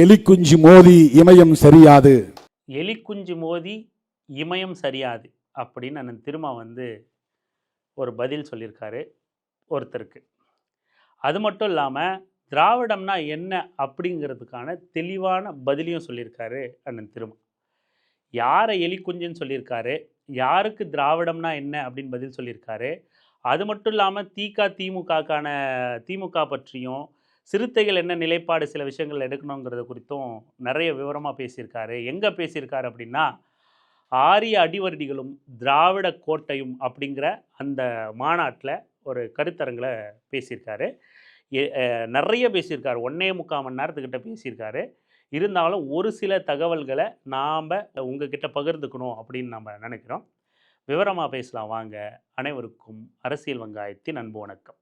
எலிக்குஞ்சு மோதி இமயம் சரியாது. எலிக்குஞ்சு மோதி இமயம் சரியாது அப்படின்னு அண்ணன் திருமா ஒரு பதில் சொல்லியிருக்காரு ஒருத்தருக்கு. அது மட்டும் இல்லாமல் திராவிடம்னா என்ன அப்படிங்கிறதுக்கான தெளிவான பதிலையும் சொல்லியிருக்காரு அண்ணன் திருமா. யாரை எலிக்குஞ்சுன்னு சொல்லியிருக்காரு, யாருக்கு திராவிடம்னா என்ன அப்படின்னு பதில் சொல்லியிருக்காரு. அது மட்டும் இல்லாமல் திமுக பற்றியும் சிறுத்தைகள் என்ன நிலைப்பாடு சில விஷயங்கள் எடுக்கணுங்கிறது குறித்தும் நிறைய விவரமாக பேசியிருக்காரு. எங்கே பேசியிருக்காரு அப்படின்னா, ஆரிய அடிவருடிகளும் திராவிட கோட்டையும் அப்படிங்கிற அந்த மாநாட்டில் ஒரு கருத்தரங்கில் பேசியிருக்காரு. நிறைய பேசியிருக்காரு, 1.25 மணி நேரத்துக்கிட்ட பேசியிருக்காரு. இருந்தாலும் ஒரு சில தகவல்களை நாம் உங்ககிட்ட பகிர்ந்துக்கணும் அப்படின்னு நம்ம நினைக்கிறோம். விவரமாக பேசலாம் வாங்க. அனைவருக்கும் அரசியல் வெங்காயத்தின் அன்பு வணக்கம்.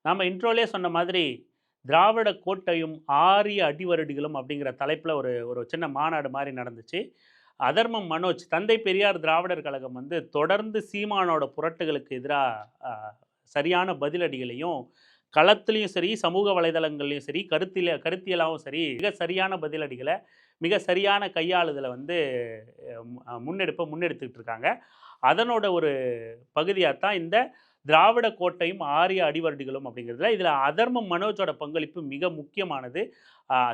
நாம் இன்ட்ரோலே சொன்ன மாதிரி திராவிட கோட்டையும் ஆரிய அடிவருடிகளும் அப்படிங்கிற தலைப்பில் ஒரு சின்ன மாநாடு மாதிரி நடந்துச்சு. அதர்மம் மனோஜ், தந்தை பெரியார் திராவிடர் கழகம் தொடர்ந்து சீமானோட புரட்டுகளுக்கு எதிராக சரியான பதிலடிகளையும் களத்துலேயும் சரி, சமூக வலைதளங்கள்லையும் சரி, கருத்தியலாகவும் சரி, மிக சரியான பதிலடிகளை, மிக சரியான கையாளுதலை முன்னெடுத்துக்கிட்டு இருக்காங்க. அதனோட ஒரு பகுதியாக தான் இந்த திராவிட கோட்டையும் ஆரிய அடிவருடிகளும் அப்படிங்கிறதுல. இதில் அதர்மம் மனோஜோட பங்களிப்பு மிக முக்கியமானது.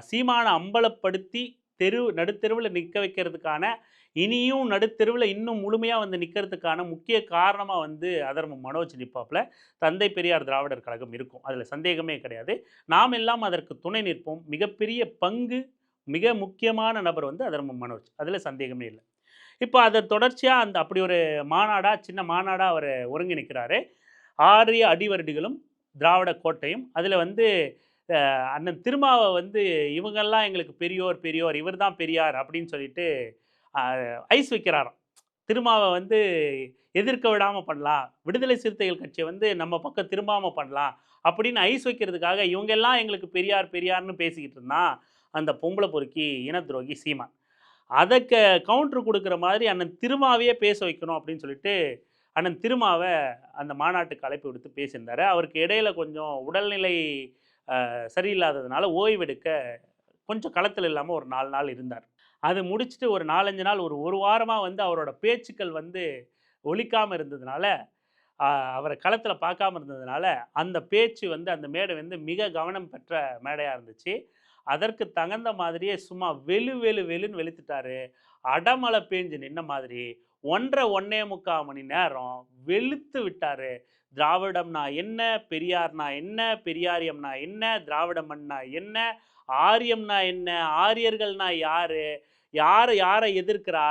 சீமானை அம்பலப்படுத்தி நடுத்தெருவில் நிற்க வைக்கிறதுக்கான, இனியும் நடுத்தெருவில் இன்னும் முழுமையாக நிற்கிறதுக்கான முக்கிய காரணமாக அதர்மம் மனோஜ் நிற்பாப்பில் தந்தை பெரியார் திராவிடர் கழகம் இருக்கும். அதில் சந்தேகமே கிடையாது. நாம் எல்லாம் அதற்கு துணை நிற்போம். மிகப்பெரிய பங்கு, மிக முக்கியமான நபர் அதர்மம் மனோஜ், அதில் சந்தேகமே இல்லை. இப்போ அதை தொடர்ச்சியாக அப்படி ஒரு சின்ன மாநாடாக அவர் ஒருங்கிணைக்கிறாரு. ஆரிய அடிவருடிகளும் திராவிட கோட்டையும். அதில் அண்ணன் திருமாவை இவங்கெல்லாம் எங்களுக்கு பெரியோர், இவர் தான் பெரியார் அப்படின்னு சொல்லிட்டு ஐஸ் வைக்கிறாராம். திருமாவை எதிர்க்க விடாமல் பண்ணலாம், விடுதலை சிறுத்தைகள் கட்சியை நம்ம பக்கம் திரும்பாமல் பண்ணலாம் அப்படின்னு ஐஸ் வைக்கிறதுக்காக இவங்கெல்லாம் எங்களுக்கு பெரியார்னு பேசிக்கிட்டு இருந்தான் அந்த பொம்பளை பொறுக்கி இன துரோகி சீமான். அதற்கு கவுண்டர் கொடுக்குற மாதிரி அண்ணன் திருமாவையே பேச வைக்கணும் அப்படின்னு சொல்லிட்டு அண்ணன் திருமாவை அந்த மாநாட்டுக்கு அழைப்பு விடுத்து பேசியிருந்தார். அவருக்கு இடையில கொஞ்சம் உடல்நிலை சரியில்லாததுனால ஓய்வெடுக்க கொஞ்சம் களத்தில் இல்லாமல் ஒரு 4 நாள் இருந்தார். அது முடிச்சுட்டு ஒரு 4-5 நாள், ஒரு வாரமாக அவரோட பேச்சுக்கள் ஒலிக்காமல் இருந்ததுனால, அவரை களத்தில் பார்க்காம இருந்ததுனால அந்த பேச்சு அந்த மேடை மிக கவனம் பெற்ற மேடையாக இருந்துச்சு. அதற்கு தகுந்த மாதிரியே சும்மா வெளுன்னு வெளுத்துட்டாரு. அடமலை பேஞ்சு நின்ன மாதிரி 1.25 மணி நேரம் வெளுத்து விட்டாரு. திராவிடம்னா என்ன, பெரியார்னா என்ன, பெரியாரியம்னா என்ன, திராவிடம்னா என்ன, ஆரியம்னா என்ன, ஆரியர்கள்னா யாரு, யாரை எதிர்க்கிறா,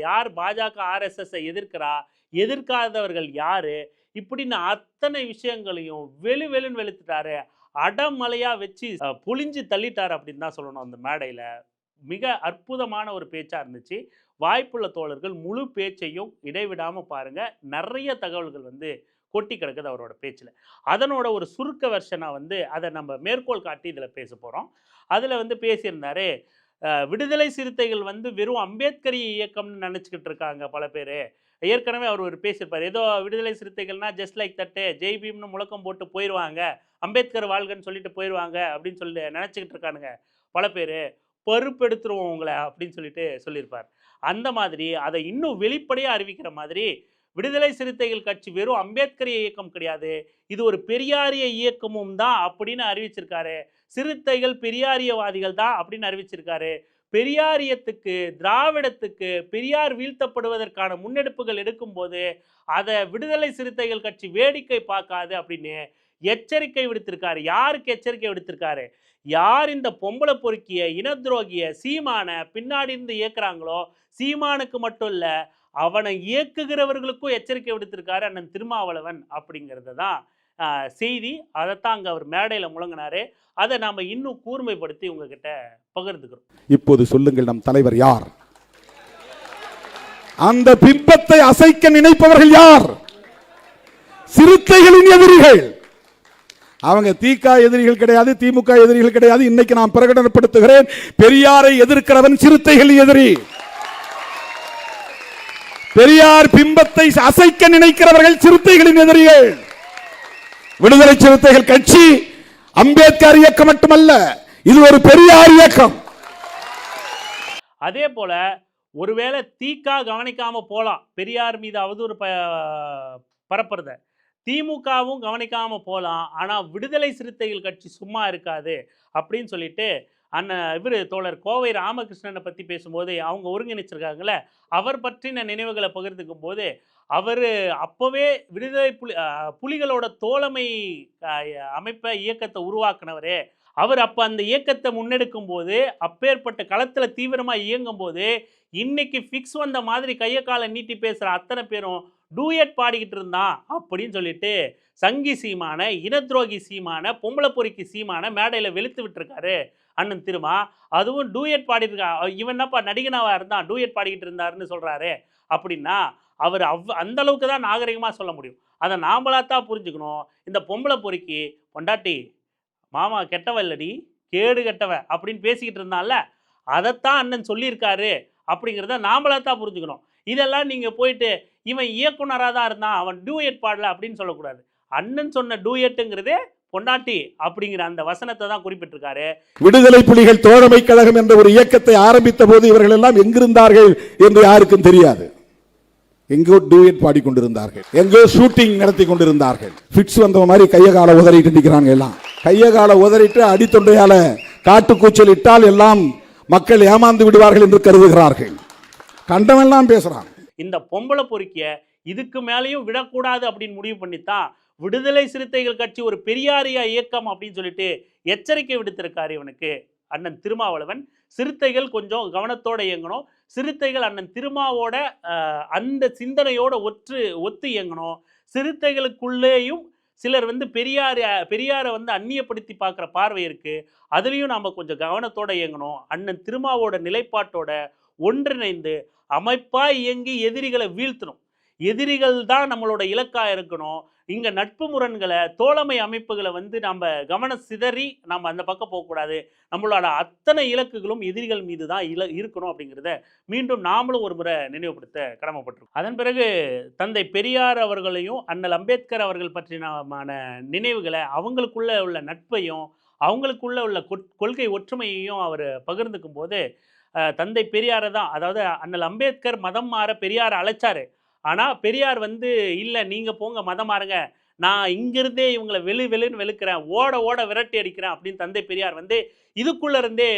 யார் பாஜக RSS எதிர்க்கிறா, எதிர்க்காதவர்கள் யாரு, இப்படின்னு அத்தனை விஷயங்களையும் வெளுன்னு வெளுத்துட்டாரு. அடமலையாக வச்சு புளிஞ்சு தள்ளிட்டார் அப்படின்னு தான் சொல்லணும். அந்த மேடையில் மிக அற்புதமான ஒரு பேச்சாக இருந்துச்சு. வாய்ப்புள்ள தோழர்கள் முழு பேச்சையும் இடைவிடாமல் பாருங்கள். நிறைய தகவல்கள் கொட்டி கிடக்குது அவரோட பேச்சில். அதனோட ஒரு சுருக்க வெர்ஷனாக அதை நம்ம மேற்கோள் காட்டி இதில் பேச போகிறோம். அதில் பேசியிருந்தாரு, விடுதலை சிறுத்தைகள் வெறும் அம்பேத்கரிய இயக்கம்னு நினச்சிக்கிட்டு இருக்காங்க பல பேர். ஏற்கனவே அவர் பேசியிருப்பார், ஏதோ விடுதலை சிறுத்தைகள்னா ஜஸ்ட் லைக் தட்டு ஜெய் பீம்னு முழக்கம் போட்டு போயிடுவாங்க, அம்பேத்கர் வாழ்கன்னு சொல்லிட்டு போயிடுவாங்க அப்படின்னு சொல்லி நினச்சிக்கிட்டு இருக்கானுங்க பல பேர், பருப்பெடுத்துருவோம் உங்களை அப்படின்னு சொல்லியிருப்பார். அந்த மாதிரி அதை இன்னும் வெளிப்படையாக அறிவிக்கிற மாதிரி, விடுதலை சிறுத்தைகள் கட்சி வெறும் அம்பேத்கரிய இயக்கம் கிடையாது, இது ஒரு பெரியாரிய இயக்கமும் தான் அப்படின்னு அறிவிச்சிருக்காரு. சிறுத்தைகள் பெரியாரியவாதிகள் தான் அப்படின்னு அறிவிச்சிருக்காரு. பெரியாரியத்துக்கு, திராவிடத்துக்கு, பெரியார் வீழ்த்தப்படுவதற்கான முன்னெடுப்புகள் எடுக்கும்போது அதை விடுதலை சிறுத்தைகள் கட்சி வேடிக்கை பார்க்காது அப்படின்னு எச்சரிக்கை விடுத்திருக்காரு. யாருக்கு எச்சரிக்கை விடுத்திருக்காரு? யார் இந்த பொம்பளை பொறுக்கிய இன துரோகிய சீமானை பின்னாடி இருந்து இயக்குறாங்களோ, சீமானுக்கு மட்டும் இல்லை, அவனை இயக்குகிறவர்களுக்கும் எச்சரிக்கை விடுத்திருக்காரு அண்ணன் திருமாவளவன் அப்படிங்கிறது தான் செய்தி. அதைத்தான் அங்கே அவர் மேடையில் முழங்கினாரு. அதை நாம் இன்னும் கூர்மைப்படுத்தி உங்ககிட்ட பகிர்ந்துக்கிறோம். இப்போது சொல்லுங்கள், நம் தலைவர் யார்? அந்த பிம்பத்தை அசைக்க நினைப்பவர்கள் யார்? சிறுத்தைகளின் எதிரிகள். அவங்க திக எதிரிகள் கிடையாது, திமுக எதிரிகள் கிடையாது. இன்னைக்கு நான் பிரகடனப்படுத்துகிறேன், பெரியாரை எதிர்க்கிறவன் சிறுத்தைகள் எதிரி. பெரியார் பிம்பத்தை அசைக்க நினைக்கிறவர்கள் சிறுத்தைகளின் எதிரிகள். விடுதலை சிறுத்தைகள் கட்சி அம்பேத்கர் இயக்கம் மட்டுமல்ல, இது ஒரு பெரியார் இயக்கம். அதே போல ஒருவேளை தீகா கவனிக்காம போலாம், பெரியார் மீது அவதூறு பரப்புறத திமுகவும் கவனிக்காம போலாம், ஆனா விடுதலை சிறுத்தைகள் கட்சி சும்மா இருக்காது அப்படின்னு சொல்லிட்டு இவர் தோழர் கோவை ராமகிருஷ்ணனை பற்றி பேசும்போது அவங்க ஒருங்கிணைச்சிருக்காங்கள, அவர் பற்றின நினைவுகளை பகிர்ந்துக்கும் போது அவர் அப்போவே விடுதலை புலிகளோட தோழமை அமைப்பை இயக்கத்தை உருவாக்குனவரே அவர். அப்போ அந்த இயக்கத்தை முன்னெடுக்கும் போது, அப்பேற்பட்ட களத்தில் தீவிரமாக இயங்கும் போது, இன்னைக்கு ஃபிக்ஸ் வந்த மாதிரி கையை காலை நீட்டி பேசுகிற அத்தனை பேரும் டூயட் பாடிக்கிட்டு இருந்தான் அப்படின்னு சொல்லிட்டு சங்கி சீமான, இனத்ரோகி சீமான, பொம்பளை பொறிக்கு சீமான மேடையில் வெளுத்து விட்டுருக்காரு அண்ணன் திருமா. அதுவும் டூயட் பாடிட்டு இவன் என்னப்பா நடிகனாவா இருந்தான் டூயட் பாடிக்கிட்டு இருந்தாருன்னு சொல்கிறாரு அப்படின்னா அவர் அந்த அளவுக்கு தான் நாகரிகமாக சொல்ல முடியும். அதை நாமளாத்தான் புரிஞ்சுக்கணும். இந்த பொம்பளை பொறிக்கு பொண்டாட்டி மாமா கெட்டவ இல்லடி கேடு கெட்டவ அப்படின்னு பேசிக்கிட்டு இருந்தான்ல, அதைத்தான் அண்ணன் சொல்லியிருக்காரு அப்படிங்கிறத நாமளாத்தான் புரிஞ்சுக்கணும். இதெல்லாம் நீங்கள் போயிட்டு இவன் இயக்குனராக தான் இருந்தான் அவன் டூயட் பாடல அப்படின்னு சொல்லக்கூடாது. அண்ணன் சொன்ன டூயட்டுங்கிறதே பொண்டாட்டி அப்படிங்கிற அந்த வசனத்தை தான் குறிப்பிட்டிருக்காரு. விடுதலை புலிகள் தோழமை கழகம் என்ற ஒரு இயக்கத்தை ஆரம்பித்த போது இவர்கள் எல்லாம் எங்கிருந்தார்கள் என்று யாருக்கும் தெரியாது. எங்கோ டூயட் பாடிக்கொண்டிருந்தார்கள், எங்கோ ஷூட்டிங் நடத்தி கொண்டிருந்தார்கள். ஃபிட்ஸ் வந்த மாதிரி கைய கால உதறிட்டு நிற்கிறாங்க. எல்லாம் கைய கால உதறிட்டு அடித்தொண்டையால காட்டுக்கூச்சல் இட்டால் எல்லாம் மக்கள் ஏமாந்து விடுவார்கள் என்று கருதுகிறார்கள். கண்டவெல்லாம் பேசுறான். இந்த பொம்பளை பொறுக்கிய இதுக்கு மேலேயும் விடக்கூடாது அப்படின்னு முடிவு பண்ணித்தான் விடுதலை சிறுத்தைகள் கட்சி ஒரு பெரியாரிய இயக்கம் அப்படின்னு சொல்லிட்டு எச்சரிக்கை விடுத்திருக்காரு இவனுக்கு அண்ணன் திருமாவளவன். சிறுத்தைகள் கொஞ்சம் கவனத்தோட இயங்கணும், சிறுத்தைகள் அண்ணன் திருமாவோட அந்த சிந்தனையோட ஒத்து இயங்கணும். சிறுத்தைகளுக்குள்ளேயும் சிலர் பெரியாரை அந்நியப்படுத்தி பார்க்குற பார்வை இருக்கு, அதுலேயும் நம்ம கொஞ்சம் கவனத்தோட இயங்கணும். அண்ணன் திருமாவோட நிலைப்பாட்டோட ஒன்றிணைந்து அமைப்பா இயங்கி எதிரிகளை வீழ்த்தணும். எதிரிகள் தான் நம்மளோட இலக்காக இருக்கணும். இங்கே நட்பு முரண்களை தோழமை அமைப்புகளை நம்ம கவனம் சிதறி நம்ம அந்த பக்கம் போகக்கூடாது. நம்மளோட அத்தனை இலக்குகளும் எதிரிகள் மீது தான் இருக்கணும் அப்படிங்கிறத மீண்டும் நாமளும் ஒரு முறை நினைவுபடுத்த கடமைப்பட்டிருக்கோம். அதன் பிறகு தந்தை பெரியார் அவர்களையும் அண்ணல் அம்பேத்கர் அவர்கள் பற்றின நினைவுகளை, அவங்களுக்குள்ள உள்ள நட்பையும் அவங்களுக்குள்ள உள்ள கொள்கை ஒற்றுமையையும் அவர் பகிர்ந்துக்கும் போது தந்தை பெரியாரை தான், அதாவது அண்ணல் அம்பேத்கர் மதம் மாற பெரியாரை அழைச்சாரு. ஆனால் பெரியார் இல்லை நீங்கள் போங்க மதம் மாறுங்க, நான் இங்கிருந்தே இவங்களை வெளுன்னு வெளுக்கிறேன், ஓட விரட்டி அடிக்கிறேன் அப்படின்னு தந்தை பெரியார் இதுக்குள்ளே இருந்தே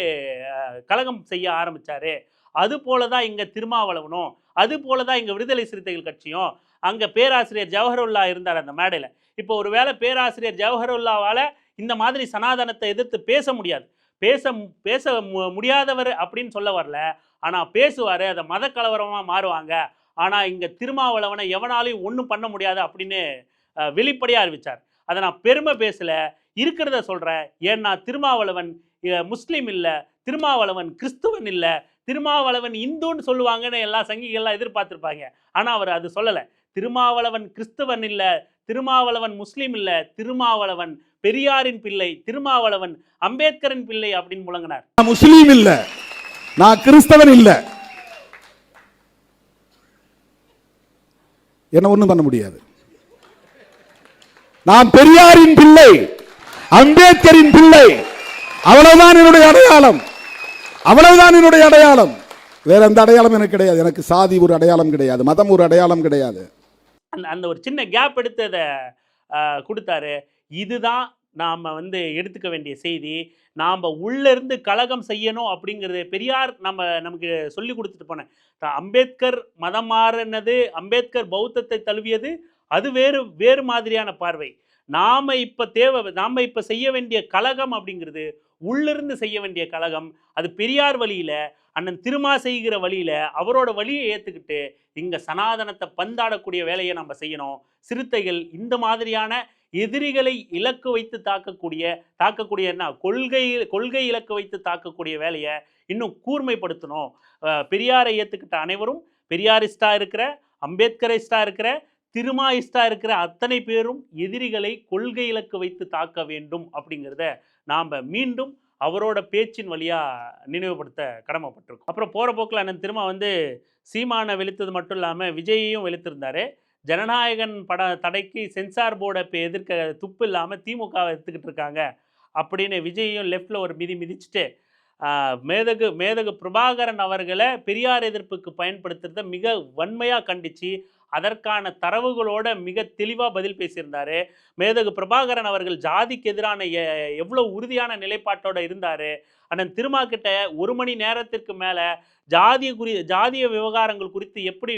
கலகம் செய்ய ஆரம்பித்தார். அது போல தான் இங்கே திருமாவளவனும், அது போல தான் இங்கே விடுதலை சிறுத்தைகள் கட்சியும். அங்கே பேராசிரியர் ஜவஹருல்லா இருந்தார் அந்த மேடையில். இப்போ ஒரு வேளை பேராசிரியர் ஜவஹருல்லாவால் இந்த மாதிரி சனாதனத்தை எதிர்த்து பேச முடியாது, பேச முடியாதவர் அப்படின்னு சொல்ல வரல, ஆனால் பேசுவார், அதை மத கலவரமாக மாறுவாங்க. ஆனால் இங்கே திருமாவளவனை எவனாலையும் ஒன்றும் பண்ண முடியாது அப்படின்னு வெளிப்படையாக அறிவித்தார். அதை நான் பெருமை பேசலை, இருக்கிறத சொல்கிறேன். ஏன்னா திருமாவளவன் முஸ்லீம் இல்லை, திருமாவளவன் கிறிஸ்துவன் இல்லை, திருமாவளவன் இந்துன்னு சொல்லுவாங்கன்னு எல்லா சங்கிகள்லாம் எதிர்பார்த்துருப்பாங்க. ஆனால் அவர் அது சொல்லலை. திருமாவளவன் கிறிஸ்துவன் இல்லை, திருமாவளவன் முஸ்லீம் இல்லை, திருமாவளவன் பெரியாரின் பிள்ளை, திருமாவளவன் அம்பேத்கரின் பிள்ளை அப்படின்னு முழங்கினார். முஸ்லீம் இல்ல, நான் கிறிஸ்தவன் இல்ல, என்ன ஒண்ணும் பண்ண முடியாது. நான் பெரியாரின் பிள்ளை, அம்பேத்கரின் பிள்ளை, அவ்வளவுதான் என்னுடைய அடையாளம், அவ்வளவுதான் என்னுடைய அடையாளம். வேற எந்த அடையாளம் எனக்கு கிடையாது. எனக்கு சாதி ஒரு அடையாளம் கிடையாது, மதம் ஒரு அடையாளம் கிடையாது. அந்த ஒரு சின்ன கேப் எடுத்து அதை கொடுத்தாரு. இதுதான் நாம் எடுத்துக்க வேண்டிய செய்தி. நாம் உள்ளிருந்து கலகம் செய்யணும் அப்படிங்கிறது பெரியார் நமக்கு சொல்லி கொடுத்துட்டு போனேன். அம்பேத்கர் மதம் மாறினது, அம்பேத்கர் பௌத்தத்தை தழுவியது, அது வேறு மாதிரியான பார்வை. நாம் இப்போ செய்ய வேண்டிய கலகம் அப்படிங்கிறது உள்ளிருந்து செய்ய வேண்டிய கலகம். அது பெரியார் வழியில், அண்ணன் திருமா செய்கிற வழியில், அவரோட வழியை ஏற்றுக்கிட்டு இங்கே சனாதனத்தை பந்தாடக்கூடிய வேலையை நம்ம செய்யணும். சிறுத்தைகள் இந்த மாதிரியான எதிரிகளை இலக்கு வைத்து தாக்கக்கூடிய என்ன கொள்கை இலக்கு வைத்து தாக்கக்கூடிய வேலையை இன்னும் கூர்மைப்படுத்தணும். பெரியாரை ஏற்றுக்கிட்ட அனைவரும், பெரியாரிஸ்டா இருக்கிற, அம்பேத்கரிஸ்டா இருக்கிற, திருமாயிஸ்டா இருக்கிற அத்தனை பேரும் எதிரிகளை கொள்கை இலக்கு வைத்து தாக்க வேண்டும் அப்படிங்கிறத நாம் மீண்டும் அவரோட பேச்சின் வழியாக நினைவுபடுத்த கடமைப்பட்டிருக்கோம். அப்புறம் போகிற போக்கில் அண்ணன் திருமா சீமானை வெளுத்தது மட்டும் இல்லாமல் விஜயையும் வெளுத்திருந்தாரு. ஜனநாயகன் பட தடைக்கு சென்சார் போர்டை இப்போ எதிர்க்க துப்பு இல்லாமல் திமுகவை எடுத்துக்கிட்டு இருக்காங்க அப்படின்னு விஜயையும் லெஃப்டில் ஒரு மிதி மிதிச்சுட்டு மேதகு மேதகு பிரபாகரன் அவர்களை பெரியார் எதிர்ப்புக்கு பயன்படுத்துறத மிக வன்மையாக கண்டித்து அதற்கான தரவுகளோட மிக தெளிவாக பதில் பேசியிருந்தார். மேதகு பிரபாகரன் அவர்கள் ஜாதிக்கு எதிரான எவ்வளோ உறுதியான நிலைப்பாட்டோடு இருந்தார். அண்ணன் திருமாக்கிட்ட 1 மணி நேரத்திற்கு மேலே ஜாதிய விவகாரங்கள் குறித்து எப்படி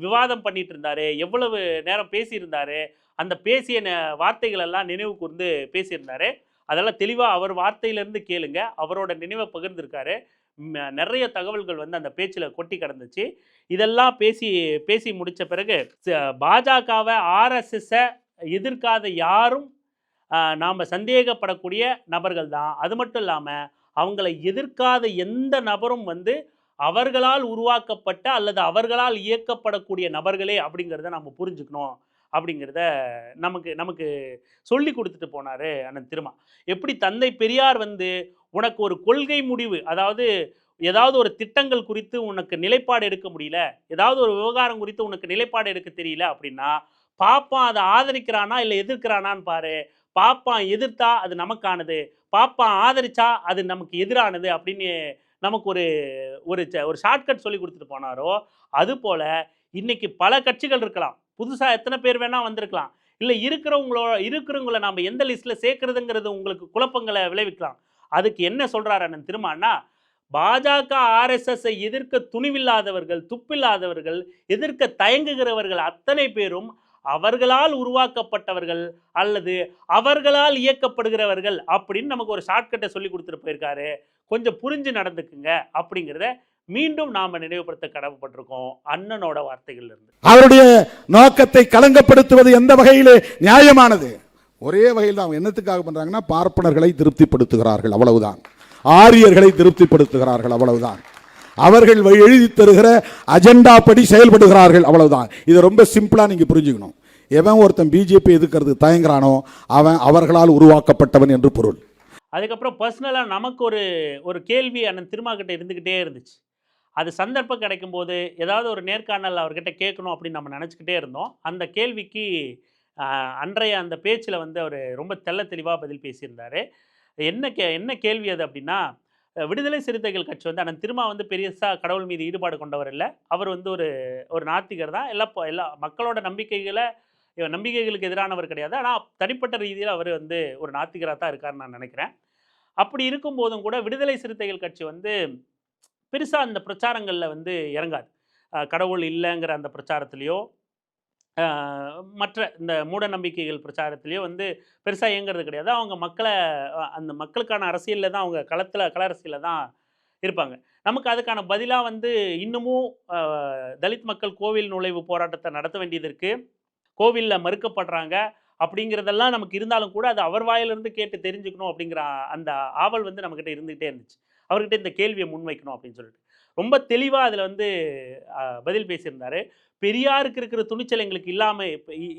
விவாதம் பண்ணிட்டு இருந்தார், எவ்வளவு நேரம் பேசியிருந்தார், அந்த பேசிய வார்த்தைகள் எல்லாம் நினைவு கூர்ந்து பேசியிருந்தார். அதெல்லாம் தெளிவாக அவர் வார்த்தையிலேருந்து கேளுங்க. அவரோட நினைவை பகிர்ந்திருக்காரு. நிறைய தகவல்கள் வந்து அந்த பேச்சில் கொட்டி கிடந்துச்சு. இதெல்லாம் பேசி முடித்த பிறகு பாஜகவை ஆர்எஸ்எஸ்ஸை எதிர்க்காத யாரும் நாம் சந்தேகப்படக்கூடிய நபர்கள் தான். அது மட்டும் இல்லாமல் அவங்களை எதிர்க்காத எந்த நபரும் வந்து அவர்களால் உருவாக்கப்பட்ட அல்லது அவர்களால் இயக்கப்படக்கூடிய நபர்களே அப்படிங்கிறத நம்ம புரிஞ்சுக்கணும் அப்படிங்கிறத நமக்கு சொல்லி கொடுத்துட்டு போனார் அண்ணன் திருமா. எப்படி தந்தை பெரியார் வந்து உனக்கு ஒரு கொள்கை முடிவு, அதாவது ஏதாவது ஒரு திட்டங்கள் குறித்து உனக்கு நிலைப்பாடு எடுக்க முடியல, ஏதாவது ஒரு விவகாரம் குறித்து உனக்கு நிலைப்பாடு எடுக்க தெரியல அப்படின்னா பாப்பான் அதை ஆதரிக்கிறானா இல்லை எதிர்க்கிறானான்னு பாரு. பாப்பான் எதிர்த்தா அது நமக்கானது, பாப்பான் ஆதரிச்சா அது நமக்கு எதிரானது அப்படின்னு நமக்கு ஒரு ஒரு ஷார்ட்கட் சொல்லி கொடுத்துட்டு போனாரோ, அதுபோல் இன்னைக்கு பல கட்சிகள் இருக்கலாம், புதுசாக எத்தனை பேர் வேணால் வந்திருக்கலாம், இல்லை இருக்கிறவங்கள நாம் எந்த லிஸ்ட்டில் சேர்க்குறதுங்கிறது உங்களுக்கு குழப்பங்களை விளைவிக்கலாம். அதுக்கு என்ன சொல்கிறார் அண்ணன் திருமான்னா, பாஜக ஆர்எஸ்எஸ்ஸை எதிர்க்க துணிவில்லாதவர்கள், துப்பில்லாதவர்கள், எதிர்க்க தயங்குகிறவர்கள் அத்தனை பேரும் அவர்களால் உருவாக்கப்பட்டவர்கள் அல்லது அவர்களால் இயக்கப்படுகிறவர்கள் அப்படின்னு நமக்கு ஒரு ஷார்ட்கட்டை சொல்லி கொடுத்துட்டு போயிருக்காரு. கொஞ்சம் புரிஞ்சு நடந்துக்குங்க அப்படிங்கிறத மீண்டும் நாம நினைவுபடுத்த கடமைப்பட்டிருக்கோம் அண்ணனோட வார்த்தைகள் இருந்து. அவருடைய நோக்கத்தை களங்கப்படுத்துவது எந்த வகையிலே நியாயமானது? ஒரே வகையில் தான். என்னத்துக்காக பண்றாங்கன்னா, பார்ப்பனர்களை திருப்திப்படுத்துகிறார்கள், அவ்வளவுதான். ஆரியர்களை திருப்திப்படுத்துகிறார்கள், அவ்வளவுதான். அவர்கள் எழுதி தருகிற அஜெண்டா படி செயல்படுகிறார்கள், அவ்வளவுதான். இதை ரொம்ப சிம்பிளா நீங்க புரிஞ்சுக்கணும். எவன் ஒருத்தன் பிஜேபி எதிர்க்கிறது தயங்குறானோ அவன் அவர்களால் உருவாக்கப்பட்டவன் என்று பொருள். அதுக்கப்புறம் பர்சனலாக நமக்கு ஒரு கேள்வி அண்ணன் திருமாக்கிட்ட இருந்துக்கிட்டே இருந்துச்சு. அது சந்தர்ப்பம் கிடைக்கும் போது ஏதாவது ஒரு நேர்காணல் அவர்கிட்ட கேட்கணும் அப்படின்னு நம்ம நினச்சிக்கிட்டே இருந்தோம். அந்த கேள்விக்கு அன்றைய அந்த பேச்சில் வந்து அவர் ரொம்ப தெளிவாக பதில் பேசியிருந்தார். என்ன கேள்வி அது அப்படின்னா, விடுதலை சிறுத்தைகள் கட்சி வந்து அண்ணன் திருமா வந்து பெருசாக கடவுள் மீது ஈடுபாடு கொண்டவர் இல்லை. அவர் வந்து ஒரு நாத்திகர் தான். எல்லா மக்களோட நம்பிக்கைகளுக்கு எதிரானவர் கிடையாது. ஆனால் தனிப்பட்ட ரீதியில் அவர் வந்து ஒரு நாத்திகராக தான் இருக்காருன்னு நான் நினைக்கிறேன். அப்படி இருக்கும்போதும் கூட விடுதலை சிறுத்தைகள் கட்சி வந்து பெருசாக அந்த பிரச்சாரங்களில் வந்து இறங்காது. கடவுள் இல்லைங்கிற அந்த பிரச்சாரத்துலேயோ மற்ற இந்த மூட நம்பிக்கைகள் பிரச்சாரத்திலேயோ வந்து பெருசாக இயங்கிறது கிடையாது. அவங்க அந்த மக்களுக்கான அரசியலில் தான், அவங்க கள அரசியலில் தான் இருப்பாங்க. நமக்கு அதுக்கான பதிலாக வந்து இன்னமும் தலித் மக்கள் கோவில் நுழைவு போராட்டத்தை நடத்த வேண்டியது இருக்குது, கோவிலில் மறுக்கப்படுறாங்க அப்படிங்கிறதெல்லாம் நமக்கு இருந்தாலும் கூட அது அவர் வாயிலிருந்து கேட்டு தெரிஞ்சுக்கணும் அப்படிங்கிற அந்த ஆவல் வந்து நம்மக்கிட்ட இருந்துகிட்டே இருந்துச்சு. அவர்கிட்ட இந்த கேள்வியை முன்வைக்கணும் அப்படின்னு சொல்லிட்டு ரொம்ப தெளிவாக அதில் வந்து பதில் பேசியிருந்தார். பெரியாருக்கு இருக்கிற துணிச்சல் எங்களுக்கு இல்லாமல்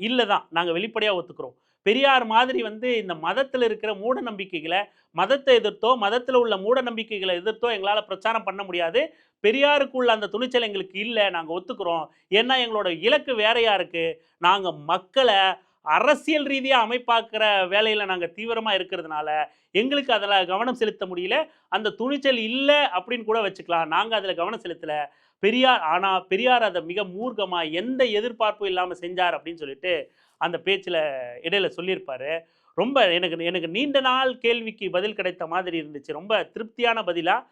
இல்லை தான், நாங்கள் வெளிப்படையாக ஒத்துக்கிறோம். பெரியார் மாதிரி வந்து இந்த மதத்தில் இருக்கிற மூட நம்பிக்கைகளை, மதத்தை எதிர்த்தோ மதத்தில் உள்ள மூட நம்பிக்கைகளை எதிர்த்தோ எங்களால் பிரச்சாரம் பண்ண முடியாது. பெரியாருக்குள்ள அந்த துணிச்சல் எங்களுக்கு இல்லை, நாங்கள் ஒத்துக்கிறோம். ஏன்னா எங்களோட இலக்கு வேறையாக இருக்குது. நாங்கள் மக்களை அரசியல் ரீதியாக அமைப்பாக்குற வேலையில் நாங்கள் தீவிரமாக இருக்கிறதுனால எங்களுக்கு அதில் கவனம் செலுத்த முடியல. அந்த துணிச்சல் இல்லை அப்படின்னு கூட வச்சுக்கலாம், நாங்கள் அதில் கவனம் செலுத்தலை. பெரியார் அதை மிக மூர்க்கமாக எந்த எதிர்பார்ப்பும் இல்லாமல் செஞ்சார் அப்படின்னு சொல்லிட்டு அந்த பேச்சில் இடையில சொல்லியிருப்பார். ரொம்ப எனக்கு நீண்ட நாள் கேள்விக்கு பதில் கிடைத்த மாதிரி இருந்துச்சு. ரொம்ப திருப்தியான பதிலாக,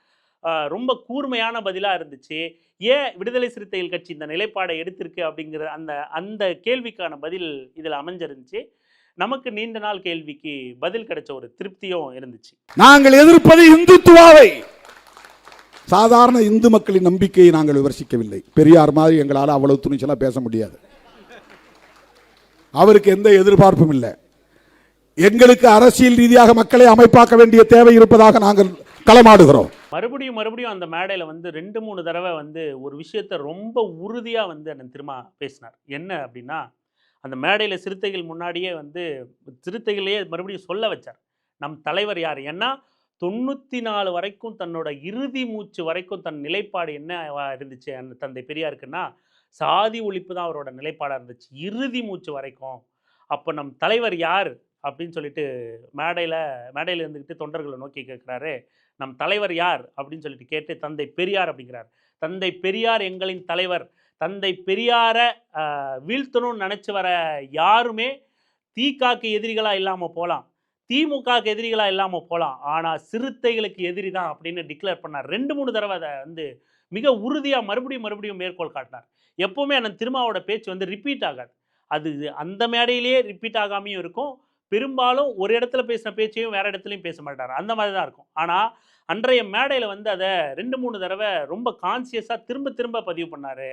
ரொம்ப கூர்மையான பதிலாக இருந்துச்சு. ஏன் விடுதலை சிறுத்தைகள் கட்சி இந்த நிலைப்பாடை எடுத்திருக்கு அப்படிங்கிற அந்த கேள்விக்கான பதில் இதில் அமைஞ்சிருந்துச்சு. நமக்கு நீண்ட நாள் கேள்விக்கு பதில் கிடைச்ச ஒரு திருப்தியும் இருந்துச்சு. நாங்கள் எதிர்ப்பது இந்துத்துவாவை, சாதாரண இந்து மக்களின் நம்பிக்கையை நாங்கள் விமர்சிக்கவில்லை. பெரியார் மாதிரி எங்களால் அவ்வளவு துணிச்சலா பேச முடியாது. அவருக்கு எந்த எதிர்பார்ப்பும் இல்லை. எங்களுக்கு அரசியல் ரீதியாக மக்களை அமைப்பாக்க வேண்டிய தேவை இருப்பதாக நாங்கள் களமாடுகிறோம். மறுபடியும் அந்த மேடையில் வந்து 2-3 தடவை வந்து ஒரு விஷயத்தை ரொம்ப உறுதியாக வந்து அண்ணன் திருமா பேசினார். என்ன அப்படின்னா, அந்த மேடையில் சிறுத்தைகள் முன்னாடியே வந்து சிறுத்தைகளையே மறுபடியும் சொல்ல வச்சார், நம் தலைவர் யார். ஏன்னா 94 வரைக்கும் தன்னோட இறுதி மூச்சு வரைக்கும் தன் நிலைப்பாடு என்னவா இருந்துச்சு அந்த தந்தை பெரியாருக்குன்னா, சாதி ஒழிப்பு தான் அவரோட நிலைப்பாடா இருந்துச்சு. இறுதி மூச்சு வரைக்கும். அப்ப நம் தலைவர் யார்? அப்படின்னு சொல்லிட்டு மேடையில இருந்துகிட்டு தொண்டர்கள நோக்கி கேட்கிறாரு. நம் தலைவர் யார்? அப்படின்னு சொல்லிட்டு கேட்டு தந்தை பெரியார் அப்படிங்கிறார். தந்தை பெரியார் எங்களின் தலைவர். தந்தை பெரியார வீழ்த்தணும்னு நெனச்சு வர யாருமே திகாக்கு எதிரிகளா இல்லாம போலாம். திமுகவுக்கு எதிரிகளா இல்லாம போலாம். ஆனா சிறுத்தைகளுக்கு எதிரி தான் அப்படின்னு டிக்ளேர் பண்ணார். 2, 3 தடவ அத வந்து மிக உறுதியா மறுபடியும் மேற்கோள் காட்டினார். எப்பவுமே அண்ணன் திருமாவோட பேச்சு வந்து ரிப்பீட் ஆகாது. அது அந்த மேடையிலேயே ரிப்பீட் ஆகாமயும் இருக்கும். பெரும்பாலும் ஒரு இடத்துல பேசின பேச்சையும் வேற இடத்துலயும் பேச மாட்டாரு. அந்த மாதிரி தான் இருக்கும். ஆனா அன்றைய மேடையில வந்து அத 2, 3 தடவ ரொம்ப கான்ஷியஸா திரும்ப திரும்ப பதிவு பண்ணாரு.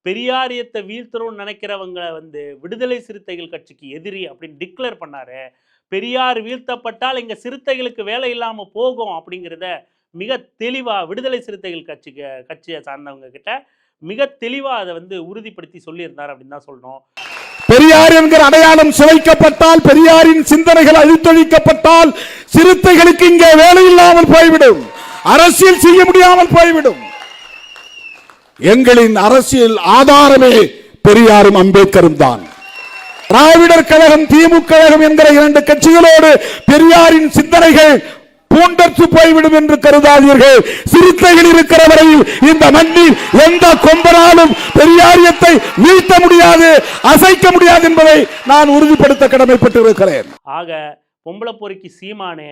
பெரியாரியத்தை வீழ்த்தணும்னு நினைக்கிறவங்க வந்து விடுதலை சிறுத்தைகள் கட்சிக்கு எதிரி அப்படின்னு டிக்ளேர் பண்ணாரு. பெரியார் வீழ்த்தப்பட்டால் இங்க சிறுத்தைகளுக்கு வேலை இல்லாம போகும் அப்படிங்கிறத மிக தெளிவா விடுதலை சிறுத்தைகள் கட்சியை சார்ந்தவங்க கிட்ட மிக தெளிவா அதை வந்து உறுதிப்படுத்தி சொல்லியிருந்தார் அப்படின்னு தான் சொல்லணும். பெரியார் என்கிற அடையாளம் சுவைக்கப்பட்டால், பெரியாரின் சிந்தனைகள் அழித்தொழிக்கப்பட்டால் சிறுத்தைகளுக்கு இங்கே வேலை இல்லாமல் போய்விடும், அரசியல் செய்ய முடியாமல் போய்விடும். எங்களின் அரசியல் ஆதாரமே பெரியாரும் அம்பேத்கரும் தான். திராவிடர் கழகம், திமுக கழகம் என்கிற 2 கட்சிகளோடு பெரியாரின் சிந்தனைகள் பூண்டற்று போய்விடும் என்று கருதாதீர்கள். சிறுத்தைகள் இருக்கிற வரையில் இந்த மண்ணில் எந்த கொம்பனாலும் பெரியாரியத்தை வீழ்த்த முடியாது, அசைக்க முடியாது என்பதை நான் உறுதிப்படுத்த கடமைப்பட்டிருக்கிறேன். ஆக பொம்பளை பொறுக்கி சீமானே,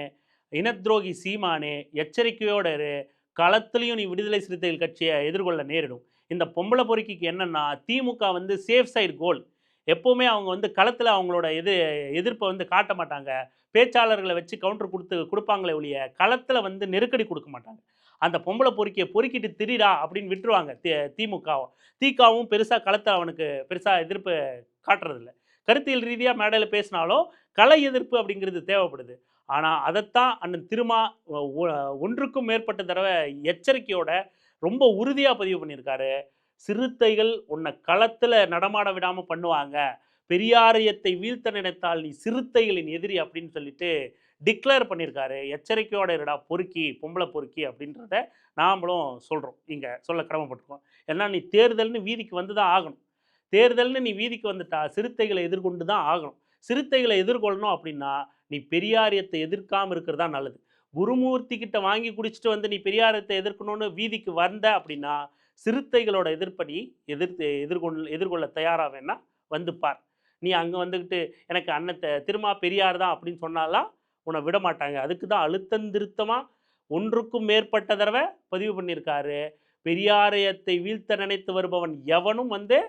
இனத்ரோகி சீமானே, எச்சரிக்கையோட இரு. களத்திலையும் நீ விடுதலை சிறுத்தைகள் கட்சியை எதிர்கொள்ள நேரிடும். இந்த பொம்பளை பொறுக்கிக்கு என்னன்னா, திமுக வந்து சேஃப் சைடு கோல். எப்போவுமே அவங்க வந்து களத்தில் அவங்களோட எதிர்ப்பை வந்து காட்ட மாட்டாங்க. பேச்சாளர்களை வச்சு கவுண்டர் கொடுப்பாங்களே ஒழிய களத்தில் வந்து நெருக்கடி கொடுக்க மாட்டாங்க. அந்த பொம்பளை பொறுக்கியை பொறுக்கிட்டு திரிடா அப்படின்னு விட்டுருவாங்க திமுகவும். திகாவும் பெருசாக களத்தை அவனுக்கு பெருசாக எதிர்ப்பு காட்டுறதில்ல. கருத்தியல் ரீதியாக மேடையில் பேசினாலும் கலை எதிர்ப்பு அப்படிங்கிறது தேவைப்படுது. ஆனால் அதைத்தான் அண்ணன் திருமா ஒன்றுக்கும் மேற்பட்ட தடவை எச்சரிக்கையோட ரொம்ப உறுதியாக பதிவு பண்ணியிருக்காரு. சிறுத்தைகள் உன்னை களத்தில் நடமாட விடாமல் பண்ணுவாங்க, பெரியாரியத்தை வீழ்த்த நினைத்தால் நீ சிறுத்தைகளின் எதிரி அப்படின்னு சொல்லிட்டு டிக்ளேர் பண்ணியிருக்காரு. எச்சரிக்கையோட இருடா பொறுக்கி, பொம்பளை பொறுக்கி அப்படின்றத நாமளும் சொல்கிறோம், இங்கே சொல்ல கடமைப்பட்டிருக்கோம். ஏன்னா நீ தேர்தல்னு வீதிக்கு வந்து தான் ஆகணும். தேர்தல்னு நீ வீதிக்கு வந்துட்டா சிறுத்தைகளை எதிர்கொண்டு தான் ஆகணும். சிறுத்தைகளை எதிர்கொள்ளணும் அப்படின்னா நீ பெரியாரியத்தை எதிர்க்காமல் இருக்கிறது தான் நல்லது. குருமூர்த்தி கிட்ட வாங்கி குடிச்சிட்டு வந்து நீ பெரியாரியத்தை எதிர்க்கணும்னு வீதிக்கு வந்த அப்படின்னா சிறுத்தைகளோட எதிர்ப்படி எதிர்கொள்ள தயாரா வேணா வந்து பார். நீ அங்கே வந்துக்கிட்டு எனக்கு அண்ணத்தை திருமா பெரியார் தான் அப்படின்னு சொன்னாலாம் உன்னை விட மாட்டாங்க. அதுக்கு தான் அழுத்தந்திருத்தமாக ஒன்றுக்கும் மேற்பட்ட தடவை பதிவு பண்ணியிருக்காரு. பெரியாரியத்தை வீழ்த்த நினைத்து வருபவன் எவனும் வந்து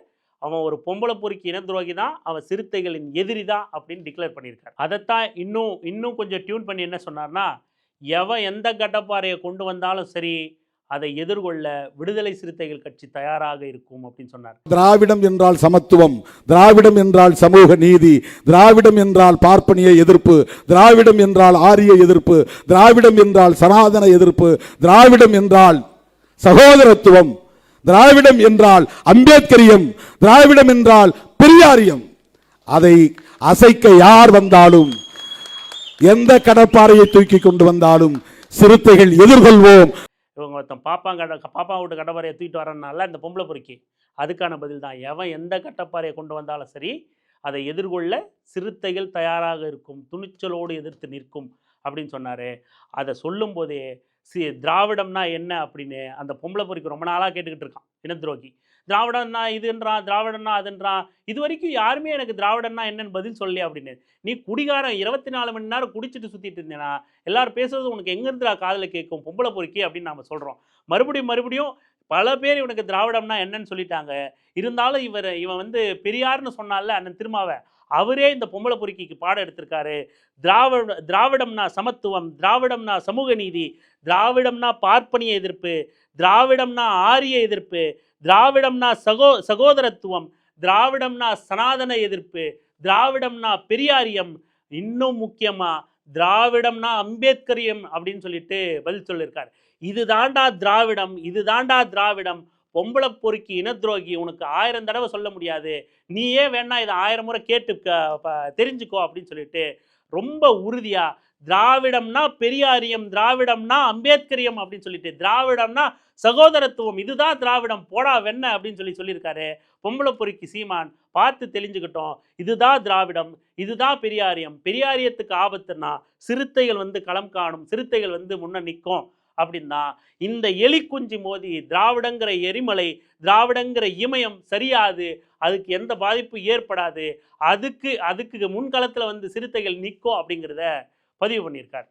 அவன் ஒரு பொம்பளை பொறுக்கி இனத்துரோகி தான், அவன் சிறுத்தைகளின் எதிரி தான் அப்படின்னு டிக்ளேர் பண்ணியிருக்காரு. அதைத்தான் இன்னும் கொஞ்சம் டியூன் பண்ணி என்ன சொன்னார்னா, எவன் எந்த கட்டப்பாறையை கொண்டு வந்தாலும் சரி அதை எதிர்கொள்ள விடுதலை சிறுத்தைகள் கட்சி தயாராக இருக்கும் அப்படின்னு சொன்னார். திராவிடம் என்றால் சமத்துவம், திராவிடம் என்றால் சமூக நீதி, திராவிடம் என்றால் பார்ப்பனிய எதிர்ப்பு, திராவிடம் என்றால் ஆரிய எதிர்ப்பு, திராவிடம் என்றால் சனாதன எதிர்ப்பு, திராவிடம் என்றால் சகோதரத்துவம், திராவிடம் என்றால் அம்பேத்கரியம், திராவிடம் என்றால் பெரியாரியம். அதை அசைக்க யார் வந்தாலும், எந்த கடப்பாறையை தூக்கி கொண்டு வந்தாலும் சிறுத்தைகள் எதிர்கொள்வோம். இவங்க ஒருத்தன் பாப்பா விட்டு கட்டப்பாறையை தூக்கிட்டு வரனால இந்த பொம்பளை பொறுக்கி அதுக்கான பதில் தான். எவன் எந்த கட்டப்பாறையை கொண்டு வந்தாலும் சரி அதை எதிர்கொள்ள சிறுத்தைகள் தயாராக இருக்கும், துணிச்சலோடு எதிர்த்து நிற்கும் அப்படின்னு சொன்னார். அதை சொல்லும் போதே திராவிடம்னா என்ன அப்படின்னு அந்த பொம்பளை பொறுக்கி ரொம்ப நாளாக கேட்டுக்கிட்டு இருக்கான் இனத்துரோகி. திராவிடம்னா இதுன்றான், திராவிடம்னா அதுன்றான். இது வரைக்கும் யாருமே எனக்கு திராவிடம்னா என்னன்னு பதில் சொல்லி அப்படின்னு. நீ குடிகாரன் 24 மணி நேரம் குடிச்சிட்டு சுற்றிட்டு இருந்தேனா எல்லாரும் பேசுறது உனக்கு எங்கேருந்துடா காதில் கேட்கும் பொம்பளை பொறுக்கி அப்படின்னு நம்ம சொல்கிறோம். மறுபடியும் பல பேர் இவனுக்கு திராவிடம்னா என்னன்னு சொல்லிட்டாங்க. இருந்தாலும் இவன் வந்து பெரியார்னு சொன்னால அண்ணன் திருமாவை அவரே இந்த பொம்பளை பொறுக்கிக்கு பாடம் எடுத்திருக்காரு. திராவிடம்னா சமத்துவம், திராவிடம்னா சமூக நீதி, திராவிடம்னா பார்ப்பனிய எதிர்ப்பு, திராவிடம்னா ஆரிய எதிர்ப்பு, திராவிடம்னா சகோதரத்துவம், திராவிடம்னா சனாதன எதிர்ப்பு, திராவிடம்னா பெரியாரியம், இன்னும் முக்கியமா திராவிடம்னா அம்பேத்கரியம் அப்படின்னு சொல்லிட்டு பதில் சொல்லியிருக்காரு. இது தாண்டா திராவிடம், இது தாண்டா திராவிடம். பொம்பளை பொறுக்கி இனத்துரோகி உனக்கு 1000 தடவை சொல்ல முடியாது, நீயே வேணா இதை 1000 முறை கேட்டு தெரிஞ்சுக்கோ அப்படின்னு சொல்லிட்டு ரொம்ப உறுதியா திராவிடம்னா பெரியாரியம், திராவிடம்னா அம்பேத்கரியம் அப்படின்னு சொல்லிட்டு, திராவிடம்னா சகோதரத்துவம், இதுதான் திராவிடம், போடா வெண்ண அப்படின்னு சொல்லியிருக்காரு பொம்பளை பொறுக்கி சீமான். பார்த்து தெளிஞ்சுக்கிட்டோம். இதுதான் திராவிடம், இதுதான் பெரியாரியம். பெரியாரியத்துக்கு ஆபத்துன்னா சிறுத்தைகள் வந்து களம் காணும், சிறுத்தைகள் வந்து முன்ன நிற்கும் அப்படின்னா இந்த எலி குஞ்சு மோதி திராவிடங்கிற எரிமலை, திராவிடங்கிற இமயம் சரியாது, அதுக்கு எந்த பாதிப்பு ஏற்படாது, அதுக்கு முன்களத்தில் வந்து சிறுத்தைகள் நிற்கும் அப்படிங்கிறத பதிவு பண்ணியிருக்கார்.